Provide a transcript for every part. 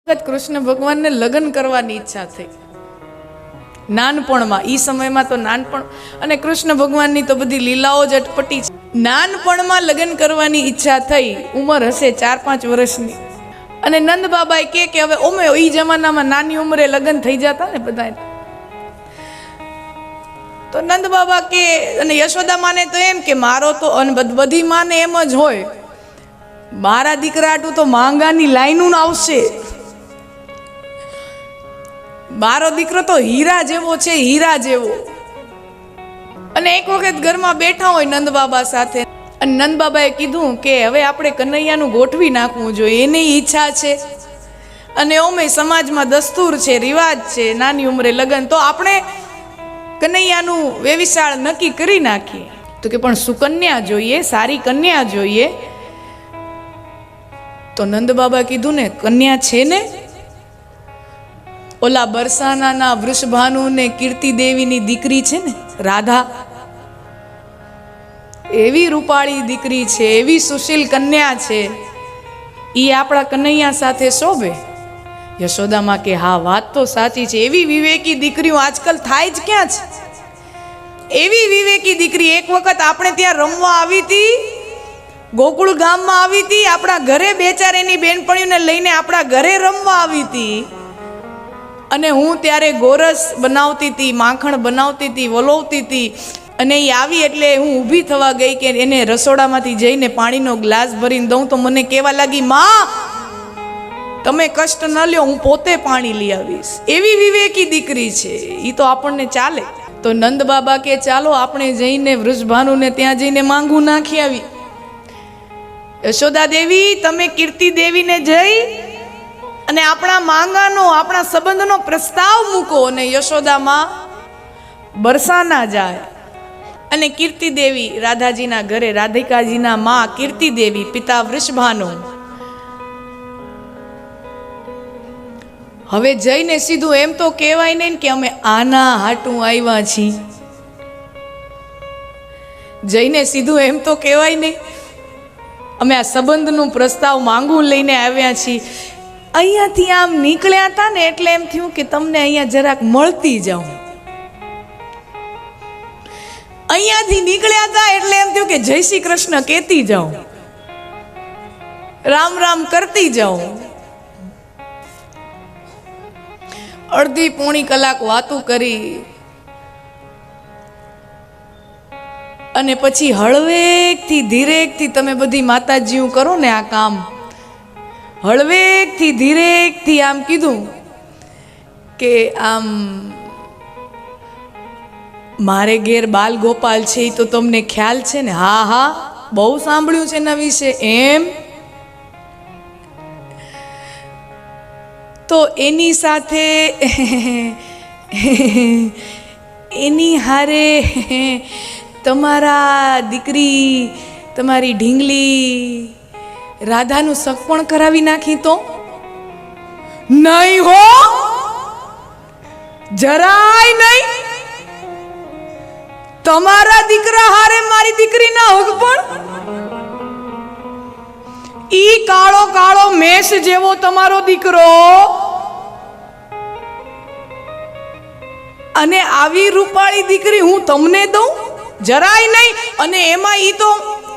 કૃષ્ણ ભગવાનને લગ્ન કરવાની ઈચ્છા થઈ નાનપણમાં. ઈ સમયમાં તો નાનપણ અને કૃષ્ણ ભગવાનની તો બધી લીલાઓ જ અટપટી છે. નાનપણમાં લગ્ન કરવાની ઈચ્છા થઈ, ઉંમર હશે 4-5 વર્ષની. અને નંદ બાબાએ કે હવે ઓમે ઈ જમાનામાં નાની ઉંમરે લગ્ન થઈ જતા ને બધા. તો નંદ બાબા કે અને યશોદા માને તો એમ કે મારો તો બધી માને એમ જ હોય, મારા દીકરા આટું તો માંગાની લાઈનું આવશે, મારો દીકરો તો હીરા જેવો છે, હીરા જેવો. અને એક વખત ઘરમાં બેઠા હોય નંદ બાબા સાથે, અને નંદ બાબાએ કીધું કે હવે આપણે કનૈયાનું ગોઠવી નાખવું જોઈએ, એની ઈચ્છા છે અને ઓમે સમાજમાં દસ્તુર છે, રિવાજ છે નાની ઉંમરે લગ્ન, તો આપણે કનૈયાનું વેવિશાળ નક્કી કરી નાખીએ. તો કે પણ સુકન્યા જોઈએ, સારી કન્યા જોઈએ. તો નંદ બાબા કીધું ને કન્યા છે ને, ઓલા બરસાનાના વૃષભાનુ ને કીર્તિ દેવીની દીકરી છે ને રાધા, એવી રૂપાળી દીકરી છે, એવી સુશીલ કન્યા છે, ઈ આપણા કનૈયા સાથે શોભે. યશોદામાં કે હા વાત તો સાચી છે, એવી વિવેકી દીકરીઓ આજકાલ થાય જ ક્યાં છે. એવી વિવેકી દીકરી એક વખત આપણે ત્યાં રમવા આવી હતી, ગોકુળ ગામમાં આવી હતી, આપણા ઘરે 2-4 એની બેનપણીઓને લઈને આપણા ઘરે રમવા આવી હતી. અને હું ત્યારે ગોરસ બનાવતી હતી, માખણ બનાવતી હતી, વલોવતી હતી. અને એ આવી એટલે હું ઊભી થવા ગઈ કે એને રસોડામાંથી જઈને પાણીનો ગ્લાસ ભરીને દઉં તો મને કહેવા લાગી, માં તમે કષ્ટ ન લ્યો, હું પોતે પાણી લઈ આવીશ. એવી વિવેકી દીકરી છે, એ તો આપણને ચાલે. તો નંદ બાબા કે ચાલો આપણે જઈને વૃષભાનુને ત્યાં જઈને માંગું નાખી આવી. યશોદા દેવી તમે કીર્તિ દેવીને જઈ અને આપણા માંગાનો, આપણા સંબંધનો પ્રસ્તાવ મૂકો. અને યશોદામાં બરસાના જાય અને કીર્તિ દેવી રાધાજીના ઘરે, રાધિકાજીના માં કીર્તિ દેવી, પિતા વૃષભાનુ. હવે જઈને સીધું એમ તો કહેવાય નહીં કે અમે આના હાટું આવ્યા છીએ. જઈને સીધું એમ તો કહેવાય નહીં અમે આ સંબંધનું પ્રસ્તાવ માંગું લઈને આવ્યા છીએ. અહીંયાથી આમ નીકળ્યા હતા ને એટલે એમ થયું કે તમને અહીંયા જરાક મળતી જાઉં. અહીંયાથી નીકળ્યા હતા એટલે એમ થયું કે જય શ્રી કૃષ્ણ કહેતી જાઉં, રામ રામ કરતી જાઉં. અડધી પોણી કલાક વાતું કરી અને પછી હળવેકથી ધીરેકથી તમે બધી માતાજીઓ કરો ને આ કામ, હળવેકથી ધીરેકથી આમ કીધું કે આમ મારે ઘેર બાલ ગોપાલ છે, એ તો તમને ખ્યાલ છે ને? હા હા બહુ સાંભળ્યું છે એના વિશે. એમ તો એની સાથે એની હારે તમારા દીકરી, તમારી ઢીંગલી રાધાનું સગપણ કરાવી નાખી તો? નહીં હો, જરાય નહીં. તમારા દીકરા હારે મારી દીકરીના હગપણ? ઈ કાળો કાળો મેષ જેવો તમારો દીકરો અને આવી રૂપાળી દીકરી હું તમને દઉં? જરાય નહીં. અને એમાં ઈ તો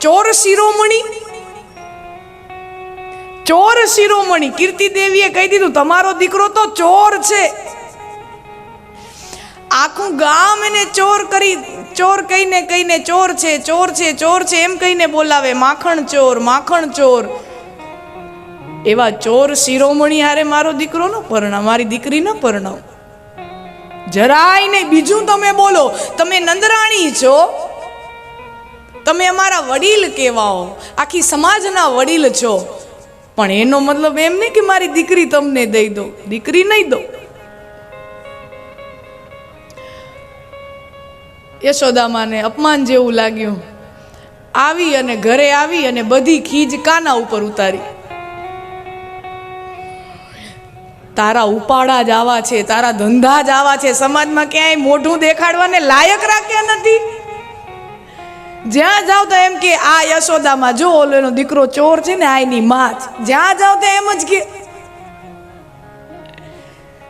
ચોર શિરોમણી, ચોર શિરોમણી. કીર્તિ દેવીએ કહી દીધું તમારો દીકરો તો ચોર છે. આખું ગામ એને ચોર કરી, ચોર કહીને કહીને ચોર છે, ચોર છે, ચોર છે એમ કહીને બોલાવે. માખણ ચોર, માખણ ચોર. એવા ચોર શિરોમણી હારે મારો દીકરો ન પરણાવ, મારી દીકરી ન પરણાવ. જરાય નહીં. બીજું તમે બોલો, તમે નંદરાણી છો, તમે અમારા વડીલ કહેવાઓ, આખી સમાજના વડીલ છો, પણ એનો મતલબ એમ નહીં કે મારી દીકરી તમને દઈ દો. દીકરી નહીં દો. યશોદામાને અપમાન જેવું લાગ્યું. આવી અને ઘરે આવી અને બધી ખીજ કાના ઉપર ઉતારી. તારા ઉપાડા જ આવા છે, તારા ધંધા જ આવા છે, સમાજમાં ક્યાંય મોઢું દેખાડવાને લાયક રાખ્યા નથી. જ્યાં જાવ તો એમ કે આ યશોદામાં જો ઓલો એનો દીકરો ચોર છે ને, આ એની માં. જ્યાં જાવ તો એમ જ કે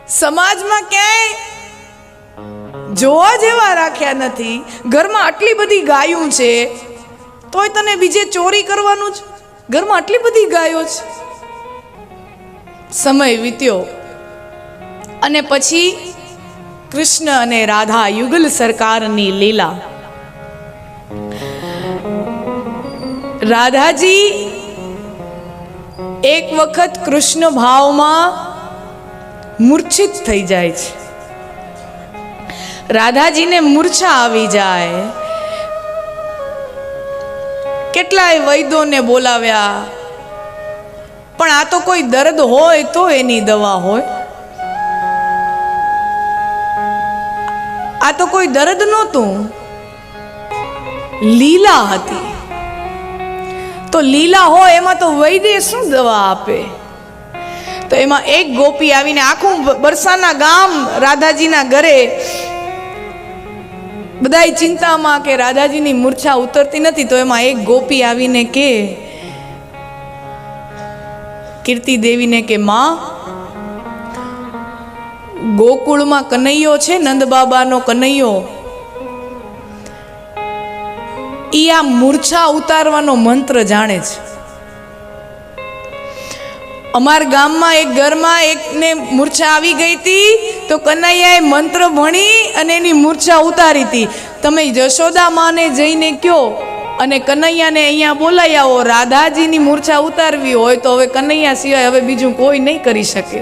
સમાજમાં ક્યાંય જોવા જેવા રાખ્યા નથી. ઘરમાં આટલી બધી ગાયું છે તોય તને બીજે ચોરી કરવાનું જ. ઘરમાં આટલી બધી ગાયો છે. સમય વીત્યો અને પછી કૃષ્ણ અને રાધા યુગલ સરકારની લીલા. રાધાજી એક વખત કૃષ્ણ ભાવમાં મૂર્છિત થઈ જાય છે. રાધાજીને મૂર્છા આવી જાય. કેટલાય વૈદ્યોને બોલાવ્યા, પણ આ તો કોઈ દર્દ હોય તો એની દવા હોય. આ તો કોઈ દર્દ નહોતું, લીલા હતી. તો લીલા હોય એમાં તો વૈદ્ય શું દવા આપે? તો એમાં એક ગોપી આવીને આખું બરસાના ગામ રાધાજીના ઘરે બધાય ચિંતામાં કે રાધાજીની મૂર્છા ઉતરતી નથી. તો એમાં એક ગોપી આવીને કે કીર્તિ દેવીને કે માં, ગોકુળમાં કનૈયો છે, નંદ બાબાનો કનૈયો, ઈ આ મૂર્છા ઉતારવાનો મંત્ર જાણે છે. અમાર ગામમાં એક ઘરમાં એકને મૂર્છા આવી ગઈ હતી તો કનૈયાએ મંત્ર ભણી અને એની મૂર્છા ઉતારી હતી. તમે યશોદા માને જઈને કયો અને કનૈયાને અહીંયા બોલાવી આવો. રાધાજીની મૂર્છા ઉતારવી હોય તો હવે કનૈયા સિવાય હવે બીજું કોઈ નહીં કરી શકે.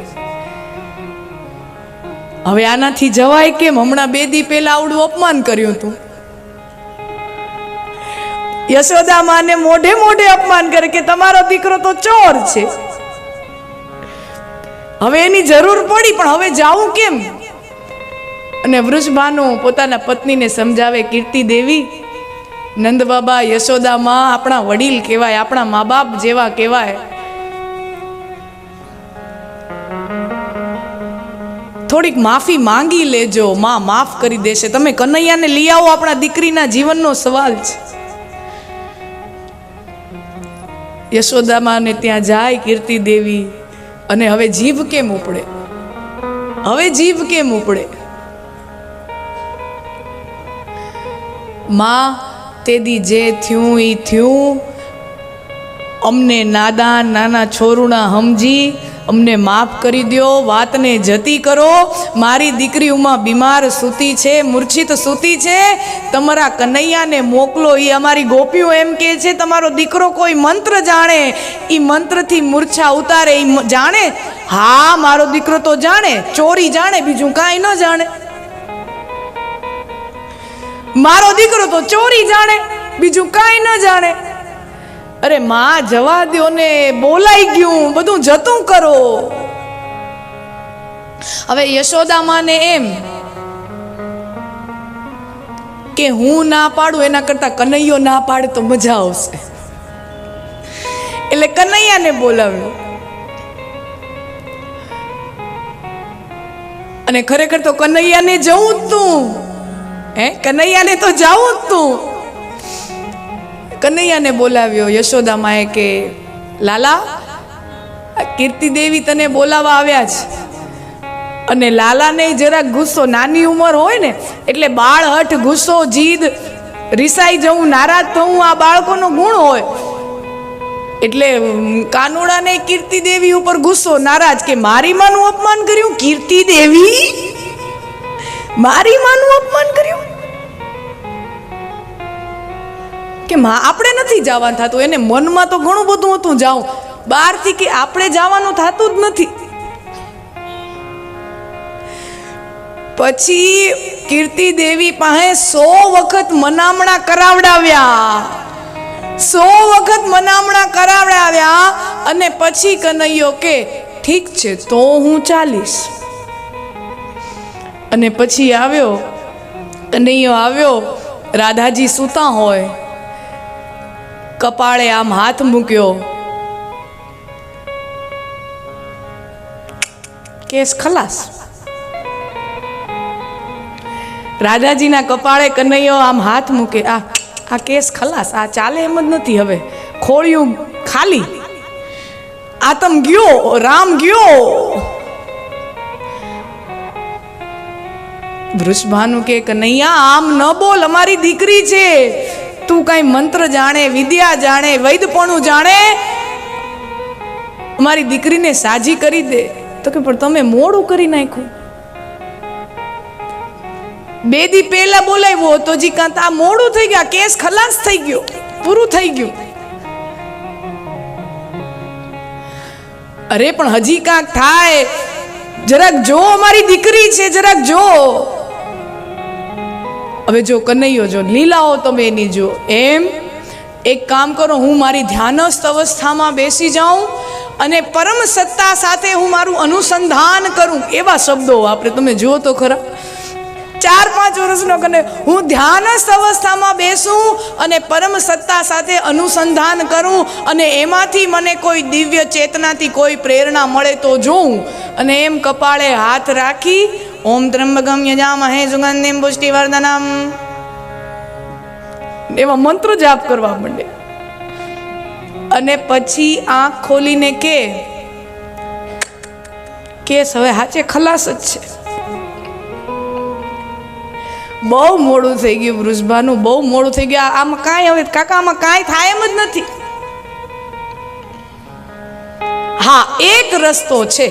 હવે આનાથી જવાય કેમ? હમણાં 2 દી પહેલા આવડું અપમાન કર્યું હતું. યશોદા માને મોઢે મોઢે અપમાન કરે કે તમારો દીકરો તો ચોર છે. હવે એની જરૂર પડી, પણ હવે જાવું કેમ? અને વૃષભાનુ પોતાના પત્નીને સમજાવે, કીર્તિ દેવી, નંદ બાબા યશોદા માં આપણા વડીલ કહેવાય, આપણા મા બાપ જેવા કહેવાય. થોડીક માફી માંગી લેજો, માં માફ કરી દેશે. તમે કનૈયાને લઈ આવો, આપણા દીકરીના જીવનનો સવાલ છે. યશોદામાને ત્યાં જાય કીર્તિ દેવી, અને હવે જીભ કેમ ઉપડે? હવે જીભ કેમ ઉપડે? માં, તેદી જે થયું ઈ થયું, અમને નાદાન નાના છોરુણા સમજી અમને માફ કરી દો, વાતને જતી કરો. મારી દીકરી ઉમા બીમાર સૂતી છે, મૂર્છિત સૂતી છે, તમારા કનૈયાને મોકલો. એ અમારી ગોપીઓ એમ કહે છે તમારો દીકરો કોઈ મંત્ર જાણે, એ મંત્રથી મૂર્છા ઉતારે. એ જાણે? હા, મારો દીકરો તો જાણે, ચોરી જાણે, બીજું કાંઈ ન જાણે. મારો દીકરો તો ચોરી જાણે, બીજું કાંઈ ન જાણે. અરે માં, જવા દો ને, બોલાઈ ગયું, બધું જતું કરો. હવે યશોદા માને એમ કે હું ના પાડું એના કરતા કનૈયો ના પાડે તો મજા આવશે, એટલે કનૈયાને બોલાવ્યો. અને ખરેખર તો કનૈયાને જવું જ તું, કનૈયાને તો જાવું જ તું. કનૈયાને બોલાવ્યો. યશોદા માએ કે લાલા, કીર્તિ દેવી તને બોલાવા આવ્યા છે. અને લાલાને જરાક ગુસ્સો, નાની ઉંમર હોય ને એટલે બાળ હઠ, ગુસ્સો, જીદ, રિસાઈ જવું, નારાજ થવું આ બાળકોનો ગુણ હોય. એટલે કાનુડાને કીર્તિ દેવી ઉપર ગુસ્સો, નારાજ કે મારી માનું અપમાન કર્યું. કીર્તિ દેવી, મારી માનું અપમાન કર્યું કે માં આપણે નથી જવાનું થતું. એને મનમાં તો ઘણું બધું હતું જાઉં, બહારથી કે આપણે જવાનું થતું જ નથી. પછી કીર્તિ દેવી પાસે 100 વખત મનામણા કરાવડાવ્યા, 100 વખત મનામણા કરાવડાવ્યા. અને પછી કનૈયો કે ઠીક છે તો હું ચાલીશ. અને પછી આવ્યો કનૈયો આવ્યો, રાધાજી સૂતા હોય, કપાળે આમ હાથ મૂક્યો, કેસ ખલાસ. રાધાજીના કપાળે કનૈયો આમ હાથ મૂકે, આ કેસ ખલાસ, આ ચાલે એમ જ નથી. હવે ખોળ્યું ખાલી, આતમ ગયો, રામ ગયો. વૃષભાનુ કે કનૈયા આમ ન બોલ, અમારી દીકરી છે, તું કઈ મંત્ર જાણે, વિદ્યા જાણે, વૈદપણું જાણે, અમારી દીકરીને સાજી કરી દે. તો કે પણ તમે મોડું કરી નાખ્યું, 2 દી પહેલા બોલાવ્યો તો જી કાંત આ મોડું થઈ ગયા, કેસ ખલાસ થઈ ગયો, પૂરું થઈ ગયું. અરે પણ હજી કાંક થાય, જરાક જો, અમારી દીકરી છે, જરાક જો. હવે જો કનૈયો જો, લીલાઓ તમે એની જો. એમ એક કામ કરો, હું મારી ધ્યાનસ્થ અવસ્થામાં બેસી જાઉં અને પરમ સત્તા સાથે હું મારું અનુસંધાન કરું. એવા શબ્દો વાપરે, તમે જુઓ તો ખરા. 4-5 વર્ષનો કને હું ધ્યાનસ્થ અવસ્થામાં બેસું અને પરમ સત્તા સાથે અનુસંધાન કરું અને એમાંથી મને કોઈ દિવ્ય ચેતનાથી કોઈ પ્રેરણા મળે તો જોઉં. અને એમ કપાળે હાથ રાખી ઓમ ત્રંબકમ યજામહે સુગંધિમ પુષ્ટિવર્ધનમ એવા મંત્ર જાપ કરવા માંડે. અને પછી આંખ ખોલીને કેસ હવે હાચે ખલાસ જ છે. બહુ મોડું થઈ ગયું વૃષભાનું, બહુ મોડું થઈ ગયું. આમાં કાંઈ હવે કાકા આમાં કાંઈ થાય એમ જ નથી. હા, એક રસ્તો છે,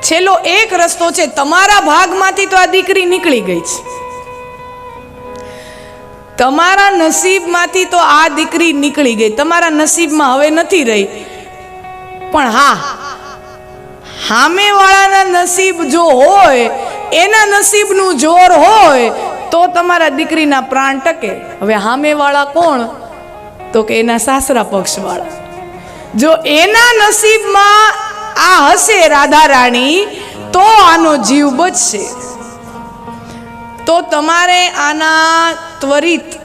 છેલ્લો એક રસ્તો છે. તમારા ભાગમાંથી તો આ દીકરી નીકળી ગઈ છે, તમારા નસીબમાંથી તો આ દીકરી નીકળી ગઈ, તમારા નસીબમાં હવે નથી રહી. પણ હા, સામેવાળાના નસીબ જો હોય, એના નસીબનું જોર હોય તો તમારા દીકરીના પ્રાણ ટકે. હવે સામેવાળા કોણ? તો કે એના સાસરા પક્ષવાળા. જો એના નસીબમાં આ હશે રાધા રાણી તો આનો જીવ બચશે. તો તમારે આના ત્વરિત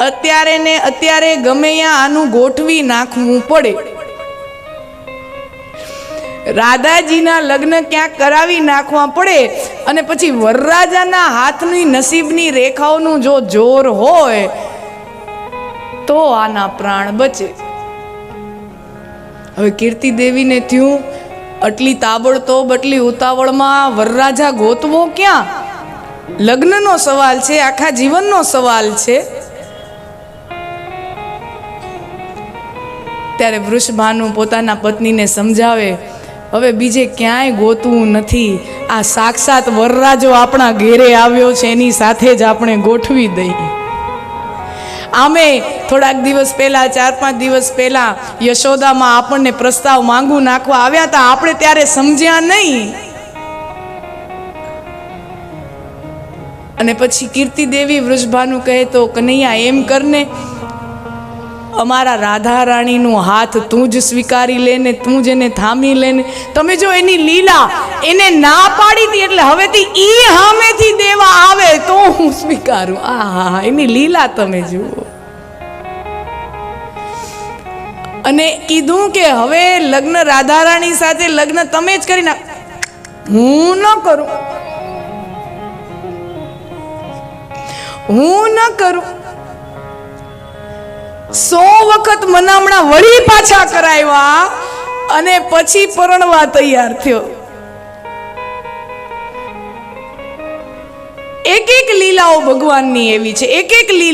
અત્યારે ને અત્યારે ગમે ત્યાં આનું ગોઠવી નાખવું પડે. રાધાજીના લગ્ન ક્યાંક કરાવી નાખવા પડે અને પછી વરરાજાના હાથની નસીબની રેખાઓનું જો જોર હોય તો આના પ્રાણ બચે. હવે કીર્તિ દેવીને થયું આટલી તાબડતોબ આટલી ઉતાવળમાં વરરાજા ગોતવો ક્યાં? લગ્નનો સવાલ છે, આખા જીવનનો સવાલ છે. ત્યારે વૃષભાનુ પોતાના પત્નીને સમજાવે, હવે બીજે ક્યાંય ગોતવું નથી, આ સાક્ષાત વરરાજો આપણા ઘેરે આવ્યો છે, એની સાથે જ આપણે ગોઠવી દઈએ. આમે થોડાક દિવસ પહેલા, 4-5 દિવસ પહેલા યશોદામાં આપણને પ્રસ્તાવ માંગુ નાખવા આવ્યા હતા, આપણે ત્યારે સમજ્યા નહીં. અને પછી કીર્તિ દેવી વૃષભાનુ કહે તો કનૈયા એમ કરને, અમારા રાધા રાણીનો હાથ તું જ સ્વીકારી લેને, તું જ એને થામી લેને. તમે જો એની લીલા એને ના પાડી હતી એટલે હવેથી ઈ હામેથી દેવા આવે તો હું સ્વીકારું. આહા, એની લીલા તમે જુઓ. અને કીધું કે હવે લગ્ન રાધા રાણી સાથે લગ્ન તમે જ કરી નાખ, હું ન કરું, હું ન કરું. 100 વખત મનામણા વળી પાછા કરાવ્યા અને પછી પરણવા તૈયાર થયો. એક લીલાઓ ભગવાનની એવી છે, એક લીલા